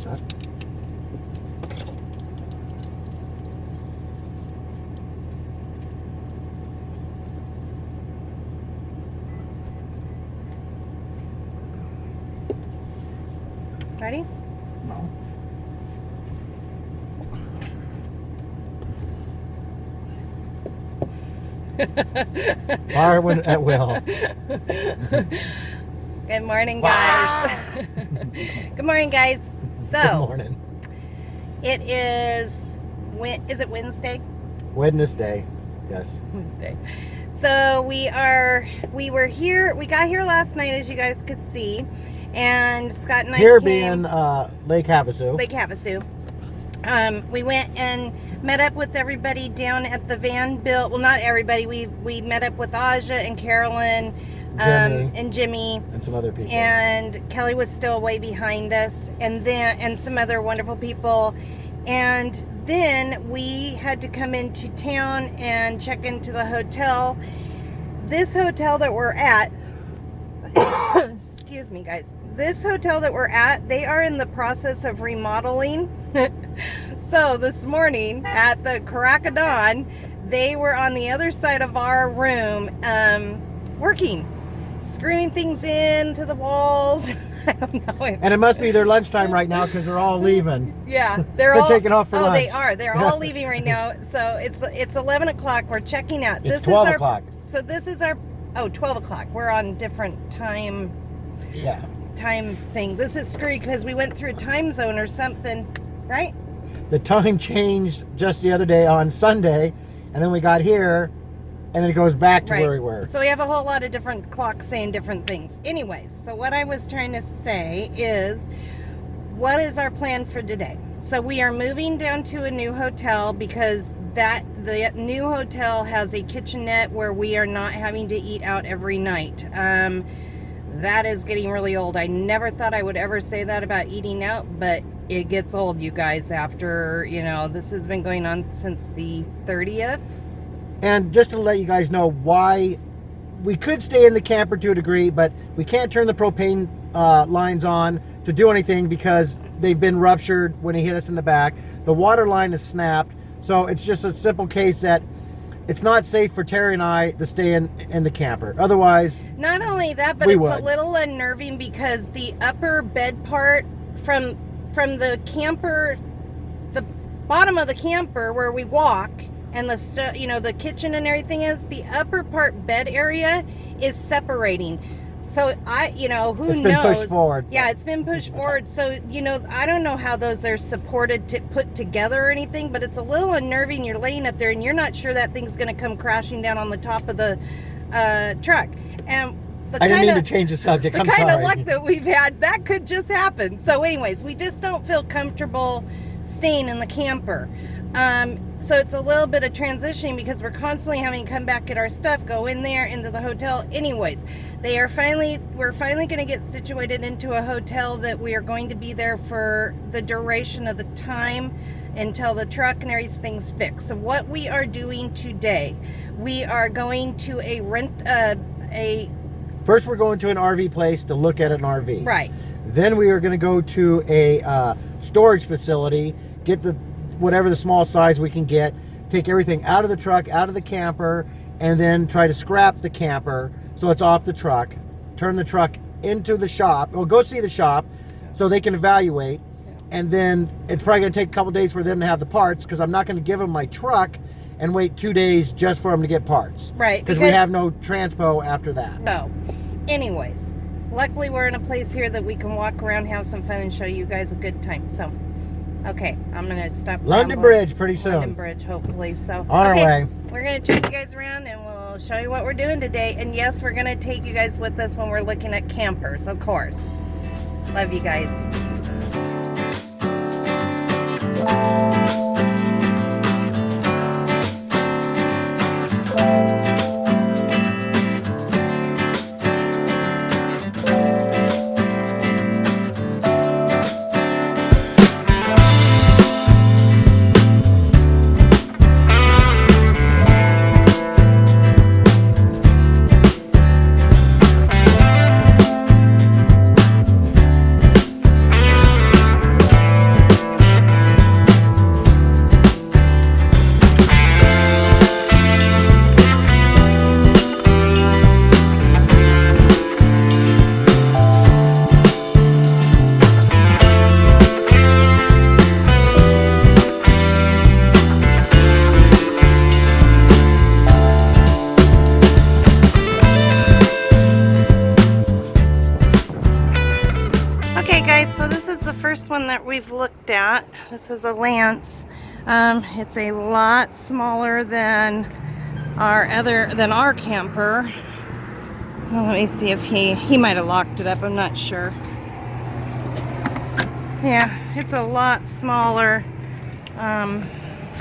set. Ready? No. Fire when at will. Good morning, guys. Good morning, guys. So, Good morning. it is it Wednesday? Wednesday. Yes. Wednesday. So we got here last night, as you guys could see, and Scott and I Here came, being Lake Havasu. Lake Havasu. We went and met up with everybody down at the van built. Well, not everybody. We met up with Aja and Carolyn, Jimmy. and Jimmy, And some other people. and Kelly was still way behind us, and some other wonderful people. And then we had to come into town and check into the hotel. This hotel that we're at, excuse me, guys. This hotel that we're at, they are in the process of remodeling. So this morning at the crack of dawn, they were on the other side of our room, working, screwing things into the walls. I don't know. And it must be their lunchtime right now because they're all leaving. Yeah, They're all taking off for oh, lunch. they are. They're all leaving right now. So it's 11 o'clock. We're checking out. It's 12 o'clock. So this is our 12 o'clock. We're on different time thing. This is screwed because we went through a time zone or something, right? The time changed just the other day on Sunday, and then we got here, and then it goes back to where we were. So we have a whole lot of different clocks saying different things. Anyways, so what I was trying to say is, what is our plan for today? So we are moving down to a new hotel because the new hotel has a kitchenette where we are not having to eat out every night. That is getting really old. I never thought I would ever say that about eating out, but it gets old, you guys, after, this has been going on since the 30th. And just to let you guys know why we could stay in the camper to a degree, but we can't turn the propane lines on to do anything because they've been ruptured when it hit us in the back. The water line is snapped. So it's just a simple case that it's not safe for Terry and I to stay in the camper. Otherwise, not only that, but it's a little unnerving because the upper bed part from the camper, the bottom of the camper where we walk, and the kitchen and everything is, the upper part bed area is separating. So who knows? It's been pushed forward. Yeah, it's been pushed forward. So, I don't know how those are supported to put together or anything, but it's a little unnerving. You're laying up there and you're not sure that thing's going to come crashing down on the top of the truck. And I didn't mean to change the subject. I'm sorry. The kind of luck that we've had, that could just happen. So anyways, we just don't feel comfortable staying in the camper. So it's a little bit of transitioning because we're constantly having to come back, get our stuff, go in there, into the hotel. Anyways, we're finally going to get situated into a hotel that we are going to be there for the duration of the time until the truck and everything's fixed. So what we are doing today, we are going to First, we're going to an RV place to look at an RV. Right. Then we are going to go to a storage facility, get whatever the small size we can get, take everything out of the truck, out of the camper, and then try to scrap the camper so it's off the truck, turn the truck into the shop. We'll go see the shop so they can evaluate, and then it's probably going to take a couple days for them to have the parts because I'm not going to give them my truck and wait 2 days just for them to get parts. Right. Because we have no transpo after that. So, anyways, luckily we're in a place here that we can walk around, have some fun, and show you guys a good time. So, okay, I'm going to stop. London Bridge pretty soon. London Bridge, hopefully. So, on our way. We're going to turn you guys around and we'll show you what we're doing today. And yes, we're going to take you guys with us when we're looking at campers, of course. Love you guys. we've looked at. This is a Lance. It's a lot smaller than our camper. Well, let me see if he might have locked it up. I'm not sure. Yeah, it's a lot smaller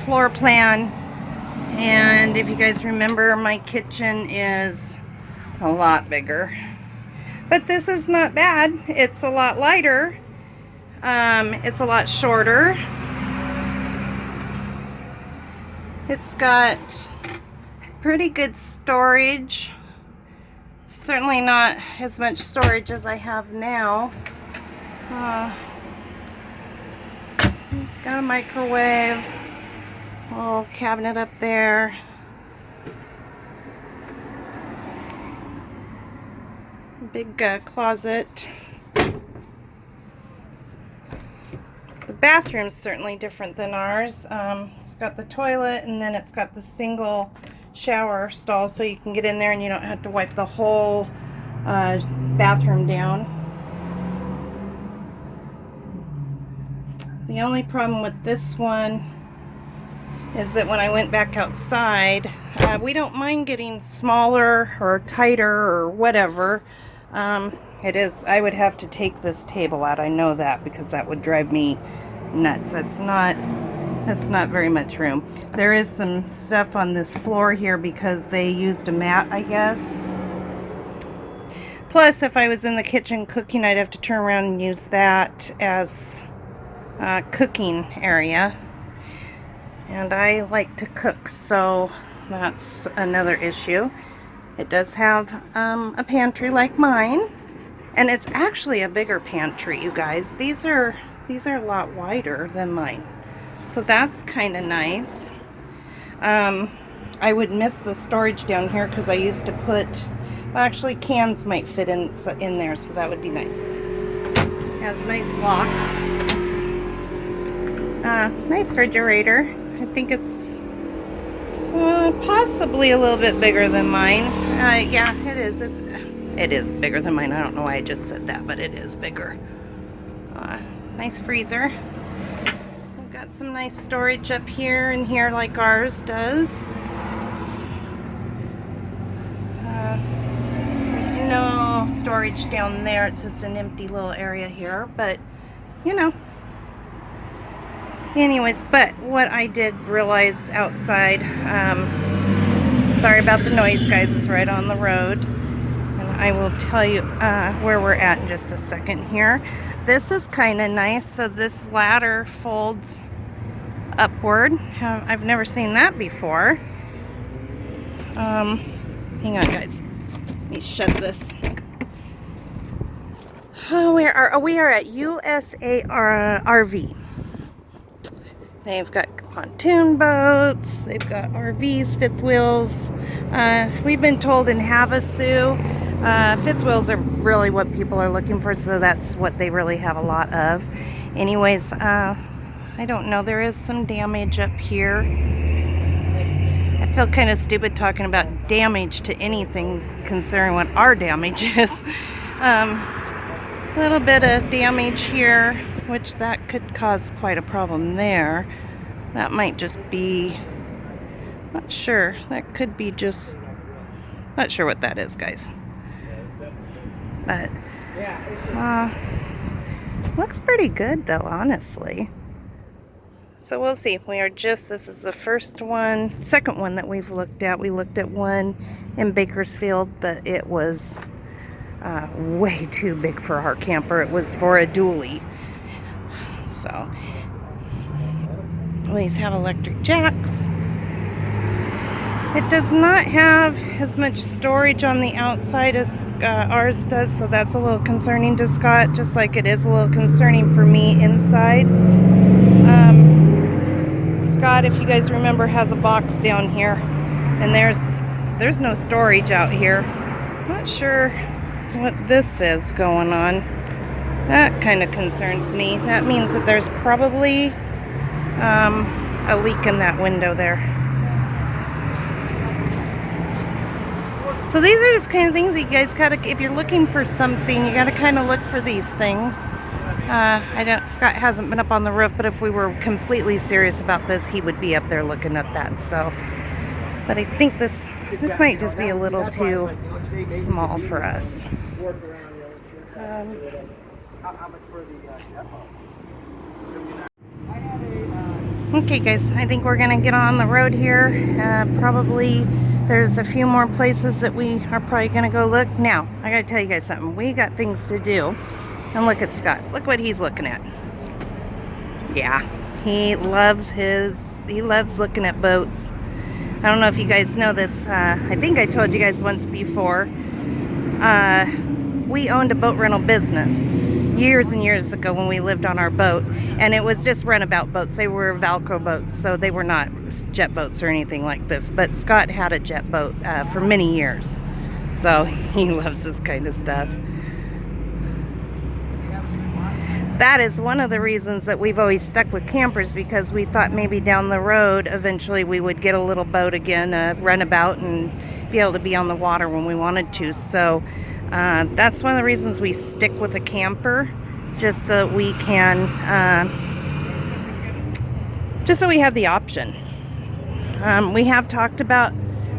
floor plan. And if you guys remember, my kitchen is a lot bigger. But this is not bad. It's a lot lighter. It's a lot shorter. It's got pretty good storage. Certainly not as much storage as I have now. It's got a microwave, a little cabinet up there. Big closet. The bathroom's certainly different than ours. It's got the toilet, and then it's got the single shower stall, so you can get in there and you don't have to wipe the whole bathroom down. The only problem with this one is that when I went back outside, we don't mind getting smaller or tighter or whatever. I would have to take this table out. I know that, because that would drive me nuts. That's not very much room. There is some stuff on this floor here because they used a mat, I guess. Plus, if I was in the kitchen cooking, I'd have to turn around and use that as a cooking area. And I like to cook, so that's another issue. It does have a pantry like mine, and it's actually a bigger pantry, you guys. These are a lot wider than mine, so that's kind of nice. I would miss the storage down here because I used to put, well, actually cans might fit in there, so that would be nice. It has nice locks. Nice refrigerator. I think it's possibly a little bit bigger than mine. Yeah, it is. It is bigger than mine. I don't know why I just said that, but it is bigger. Nice freezer. We've got some nice storage up here and here like ours does. There's no storage down there. It's just an empty little area here, but you know. Anyways, but what I did realize outside, sorry about the noise, guys, it's right on the road, and I will tell you where we're at in just a second here. This is kind of nice. So this ladder folds upward. I've never seen that before. Hang on, guys, let me shut this. Oh, we are at USA RV. They've got pontoon boats, they've got RVs, fifth wheels. We've been told in Havasu, fifth wheels are really what people are looking for, so that's what they really have a lot of. Anyways, I don't know, there is some damage up here. I feel kind of stupid talking about damage to anything considering what our damage is. A little bit of damage here, which that could cause quite a problem there. That might just be, not sure, that could be just, not sure what that is, guys. But looks pretty good though, honestly. So we'll see. This is the second one that we've looked at. We looked at one in Bakersfield, but it was way too big for our camper. It was for a dually. So these have electric jacks. It does not have as much storage on the outside as ours does, so that's a little concerning to Scott, just like it is a little concerning for me inside. Scott, if you guys remember, has a box down here, and there's no storage out here. Not sure what this is going on. That kind of concerns me. That means that there's probably a leak in that window there. So these are just kind of things that you guys gotta, if you're looking for something, you gotta kind of look for these things. Scott hasn't been up on the roof, but if we were completely serious about this, he would be up there looking at that. So, but I think this might just be a little too small for us. Okay guys, I think we're gonna get on the road here. Probably there's a few more places that we are probably gonna go look. Now, I gotta tell you guys something. We got things to do. And look at Scott. Look what he's looking at. Yeah, he loves looking at boats. I don't know if you guys know this. I think I told you guys once before. We owned a boat rental business years and years ago when we lived on our boat, and it was just runabout boats. They were Velcro boats, so they were not jet boats or anything like this. But Scott had a jet boat for many years, so he loves this kind of stuff. That is one of the reasons that we've always stuck with campers, because we thought maybe down the road eventually we would get a little boat again, runabout, and be able to be on the water when we wanted to. So that's one of the reasons we stick with a camper, just so we can, just so we have the option. We have talked about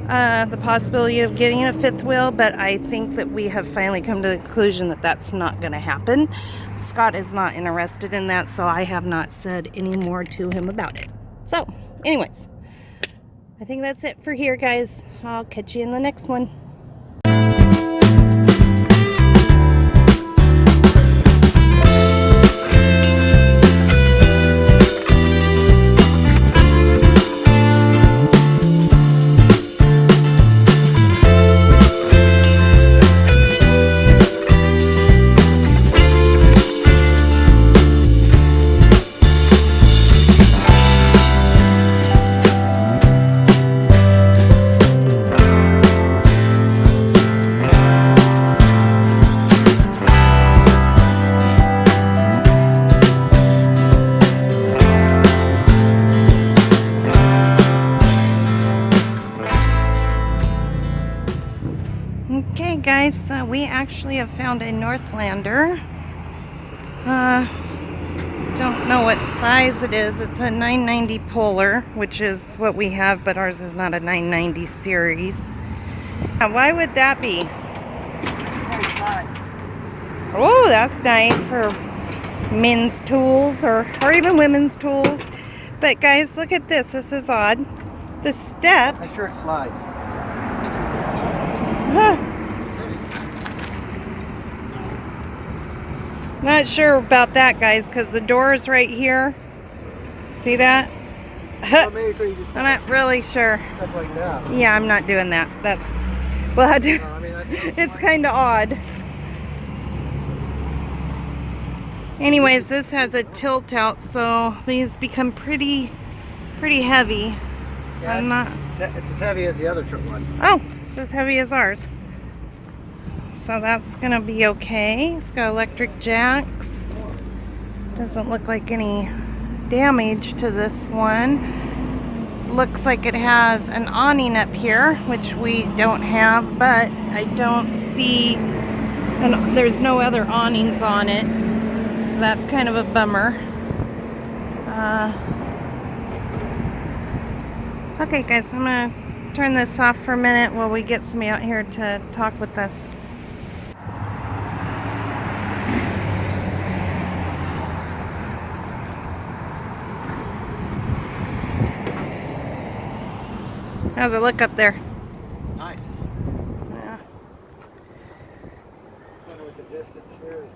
the possibility of getting a fifth wheel, but I think that we have finally come to the conclusion that that's not going to happen. Scott is not interested in that, so I have not said any more to him about it. So, anyways, I think that's it for here, guys. I'll catch you in the next one. Okay guys, we actually have found a Northlander. Don't know what size it is. It's a 990 Polar, which is what we have, but ours is not a 990 series. Why would that be? Oh, that's nice for men's tools or even women's tools. But guys, look at this. This is odd. The step. Make sure it slides. Not sure about that, guys, because the door is right here. See that? Well, maybe so you just I'm not really sure. stuff like that. Yeah, I'm not doing that. That's, well, it's kind of odd. Anyways, this has a tilt out, so these become pretty heavy. So Yeah, I'm not. It's as heavy as the other one. Oh, it's as heavy as ours. So that's gonna be okay. It's got electric jacks. Doesn't look like any damage to this one. Looks like it has an awning up here, which we don't have, but I don't see, and there's no other awnings on it. So that's kind of a bummer. Okay guys, I'm gonna turn this off for a minute while we get somebody out here to talk with us. How's it look up there? Nice. Yeah. With the distance here is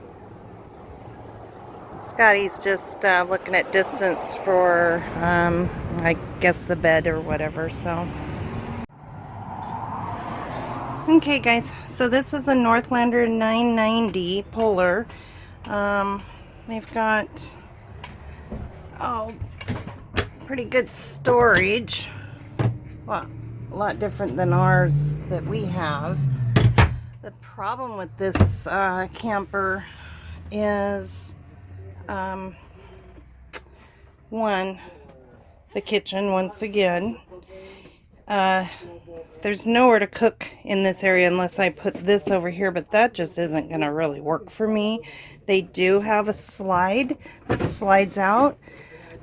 Scotty's just looking at distance for, I guess, the bed or whatever, so. Okay, guys, so this is a Northlander 990 Polar. They've got, pretty good storage. Well, a lot different than ours that we have. The problem with this camper is, one, the kitchen once again. There's nowhere to cook in this area unless I put this over here, but that just isn't going to really work for me They do have a slide that slides out,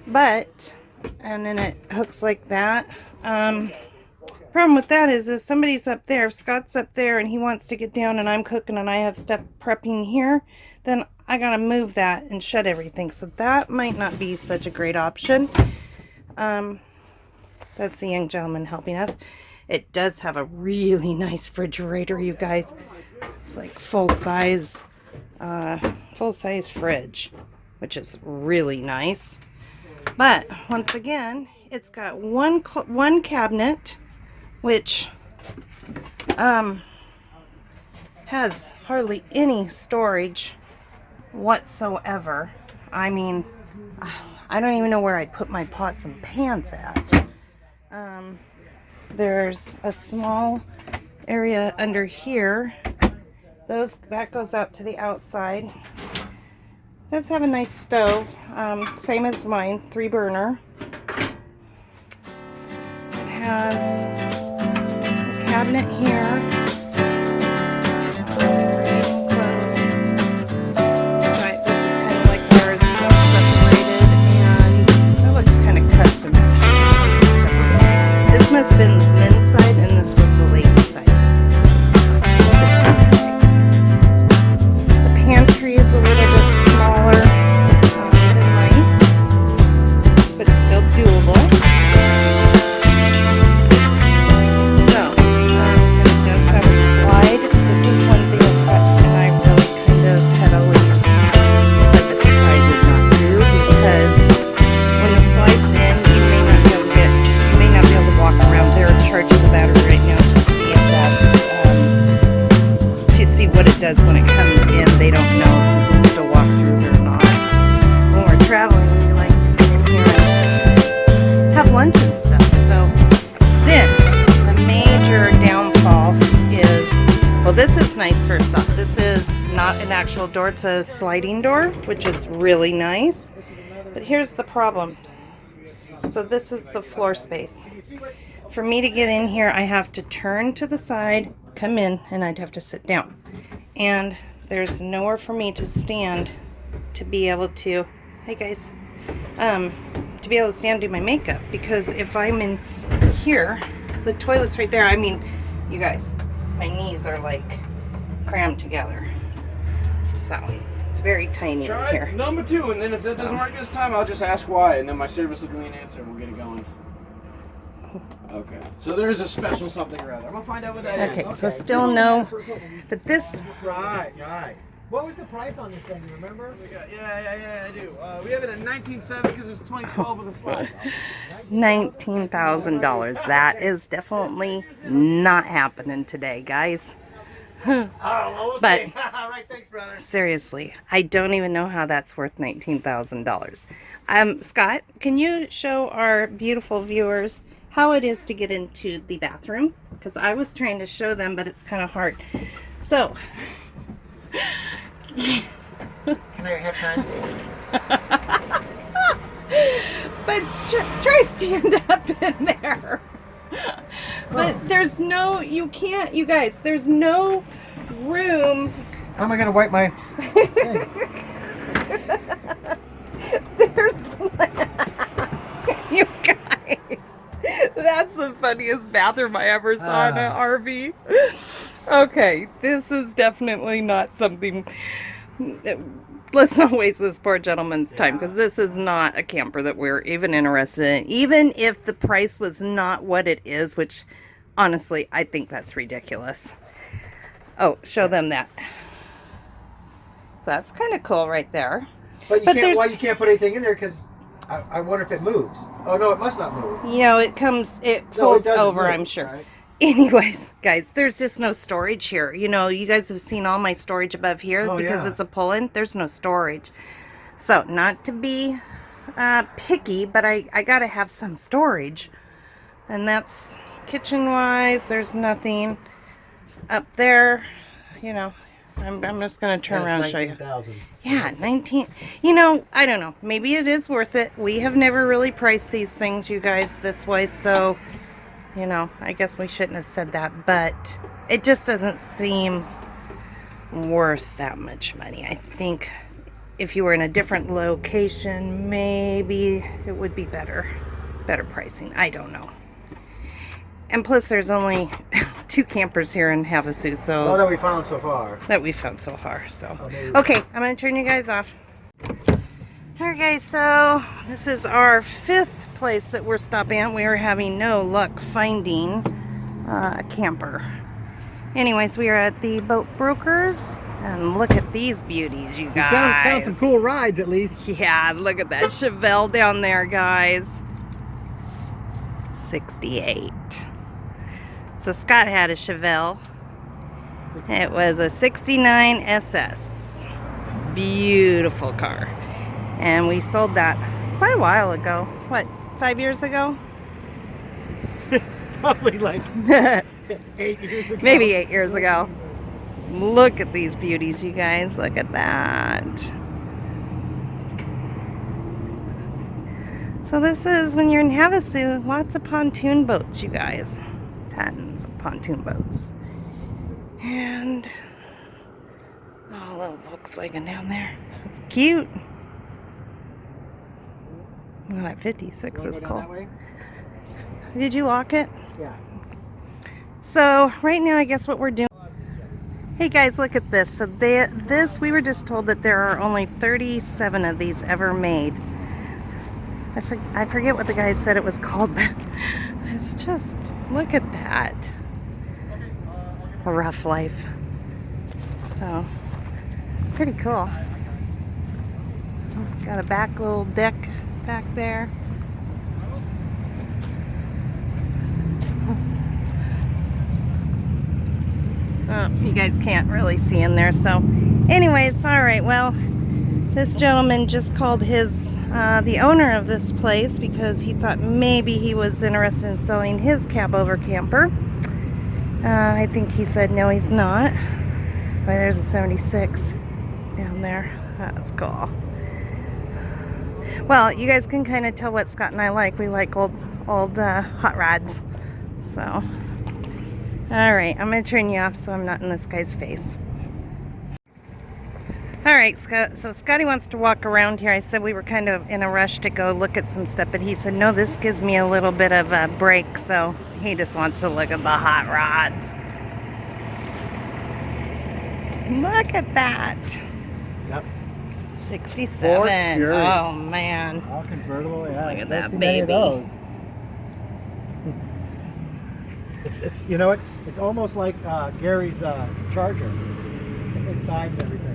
and then it hooks like that. Problem with that is if somebody's up there, if Scott's up there and he wants to get down and I'm cooking and I have stuff prepping here, then I gotta move that and shut everything. So that might not be such a great option. That's the young gentleman helping us. It does have a really nice refrigerator, you guys. It's like full-size fridge, which is really nice. But once again, it's got one cabinet, which has hardly any storage whatsoever. I mean, I don't even know where I'd put my pots and pans at. There's a small area under here. That goes out to the outside. It does have a nice stove, same as mine, 3-burner. It has a cabinet here. This is kind of like where it's separated, and that looks kind of custom actually. This must have been the men's side, and this was the ladies' side. The pantry is a little bit smaller than mine, but still doable. So, it does have a slide. This is one thing that Scott and I really kind of had always said that I would not do, because when the slide's in, you may not be able to walk around there and charge the battery right now to see if that's to see what it does when it comes in. They don't know if you can still walk through it or not. When we're traveling, we like to come in here and have lunch and stuff. So then the major downfall is, well, this is nice first off. This is not an actual door, it's a sliding door, which is really nice. But here's the problem. So this is the floor space. For me to get in here, I have to turn to the side, come in, and I'd have to sit down. And there's nowhere for me to stand to be able to, hey guys, to be able to stand and do my makeup. Because if I'm in here, the toilet's right there. I mean, you guys, my knees are like crammed together. So it's very tiny in here. Number 2, and then if that doesn't work this time, I'll just ask why, and then my service will give me an answer and we'll get it going. Okay. So there's a special something or other. I'm gonna find out what that is. Okay, so still no, but this, Right. What was the price on this thing, you remember? Yeah, I do. We have it at $19,700 because it's 2012 with a slide. $19,000. That is definitely not happening today, guys. Oh, well, we'll But see. All right, thanks, brother. seriously, I don't even know how that's worth $19,000. Scott, can you show our beautiful viewers how it is to get into the bathroom? Because I was trying to show them, but it's kind of hard. So, Can I have time? but try stand up in there. But there's no, you can't, you guys, there's no room. How am I going to wipe my... There's, you guys, that's the funniest bathroom I ever saw in an RV. Okay, this is definitely not something, let's not waste this poor gentleman's time, because this is not a camper that we're even interested in, even if the price was not what it is, which honestly, I think that's ridiculous. Oh, show them that. So that's kind of cool right there. But why you can't put anything in there? Because I wonder if it moves. Oh, no, it must not move. You know, it pulls over, I'm sure. Right. Anyways, guys, there's just no storage here. You know, you guys have seen all my storage above here because it's a pull-in. There's no storage. So, not to be picky, but I got to have some storage. And that's kitchen-wise. There's nothing up there. You know, I'm just going to turn around and show you. Yeah, 19. You know, I don't know. Maybe it is worth it. We have never really priced these things, you guys, this way. So, you know, I guess we shouldn't have said that. But it just doesn't seem worth that much money. I think if you were in a different location, maybe it would be better pricing. I don't know. And plus, there's only 2 campers here in Havasu, so Well, that we found so far. So Oh, maybe. okay, I'm gonna turn you guys off. Alright guys, so this is our 5th place that we're stopping at. We are having no luck finding a camper. Anyways, we are at the Boat Brokers, and look at these beauties, you guys. We found some cool rides, at least. Yeah, look at that Chevelle down there, guys. 68. So Scott had a Chevelle. It was a 69 SS. Beautiful car. And we sold that quite a while ago. What, 5 years ago? Probably like 8 years ago. Maybe 8 years ago. Look at these beauties, you guys. Look at that. So this is when you're in Havasu, lots of pontoon boats, you guys. Tons of pontoon boats. And oh, a little Volkswagen down there. It's cute. Oh, that 56 is cool. Did you lock it? Yeah. So right now, I guess what we're doing. Hey guys, look at this. So we were just told that there are only 37 of these ever made. I forget what the guy said it was called, but it's just, look at that. A rough life. So, pretty cool. Got a back little deck back there. Oh, you guys can't really see in there, so anyways, all right, well, this gentleman just called his the owner of this place because he thought maybe he was interested in selling his cab over camper. I think he said no, he's not. Boy, there's a 76 down there. That's cool. Well, you guys can kind of tell what Scott and I like. We like old hot rods. So, all right, I'm gonna turn you off so I'm not in this guy's face. All right, Scott. So Scotty wants to walk around here. I said we were kind of in a rush to go look at some stuff, but he said no, this gives me a little bit of a break. So he just wants to look at the hot rods. Look at that. Yep. 67. Fury. Oh man. All convertible. Yeah. Look at that Seen many of baby. those. It's you know what? It's almost like Gary's Charger inside and everything.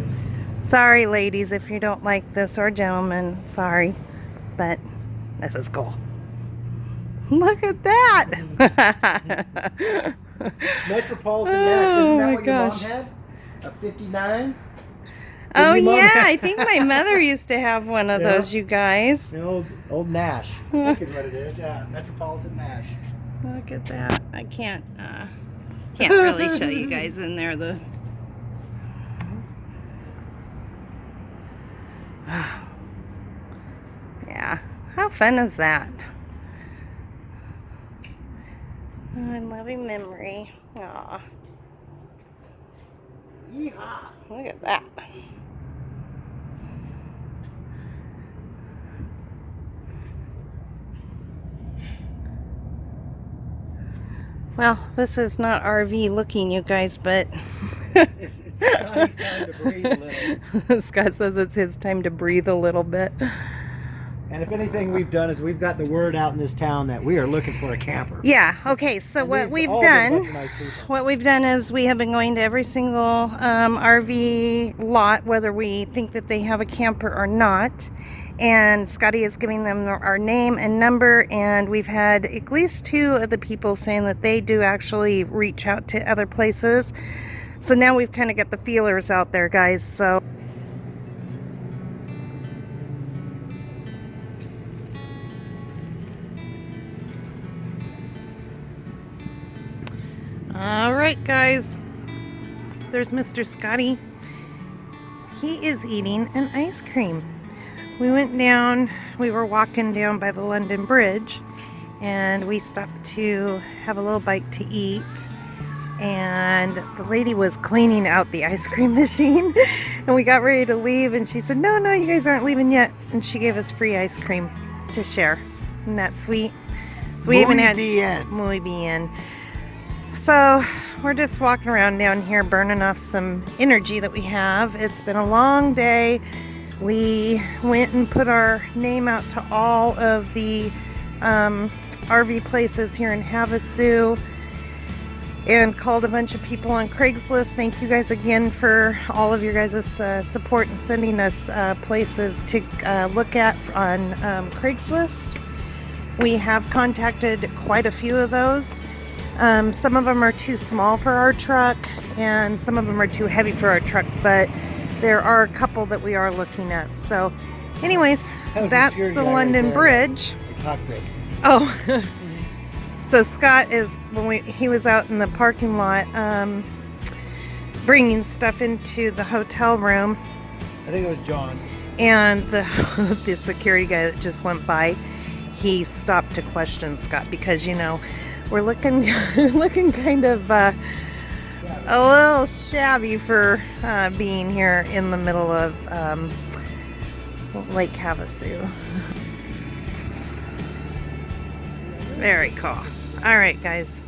Sorry, ladies, if you don't like this, or gentlemen. Sorry, but this is cool. Look at that. Metropolitan Nash. Isn't that my what your mom gosh. had? A 59? Oh Didn't your mom yeah, have- I think my mother used to have one of Yeah. those, you guys. The old Nash. I think is what it is. Yeah, Metropolitan Nash. Look at that. I can't really show you guys in there the yeah. How fun is that? Oh, loving memory. Aw. Yeehaw. Look at that. Well, this is not RV looking, you guys, but It's Scotty's time to breathe a little. Scott says it's his time to breathe a little bit. And if anything we've done is we've got the word out in this town that we are looking for a camper. Yeah, okay, so And what these we've all been a done, bunch of nice people. what we've done is we have been going to every single RV lot, whether we think that they have a camper or not. And Scotty is giving them our name and number, and we've had at least 2 of the people saying that they do actually reach out to other places. So now we've kind of got the feelers out there, guys. So all right, guys, there's Mr. Scotty. He is eating an ice cream. We went down, we were walking down by the London Bridge, and we stopped to have a little bite to eat. and the lady was cleaning out the ice cream machine, and we got ready to leave, and she said, no, you guys aren't leaving yet, and she gave us free ice cream to share. Isn't that sweet? So we even had muy bien. So we're just walking around down here burning off some energy that we have. It's been a long day. We went and put our name out to all of the RV places here in Havasu and called a bunch of people on Craigslist. Thank you guys again for all of your guys' support and sending us places to look at on Craigslist. We have contacted quite a few of those. Some of them are too small for our truck and some of them are too heavy for our truck, but there are a couple that we are looking at. So anyways, that's the London Bridge. Cockpit. Oh, so Scott is, he was out in the parking lot bringing stuff into the hotel room. I think it was John. And the security guy that just went by, he stopped to question Scott because, you know, we're looking kind of a little shabby for being here in the middle of Lake Havasu. Very cool. All right, guys.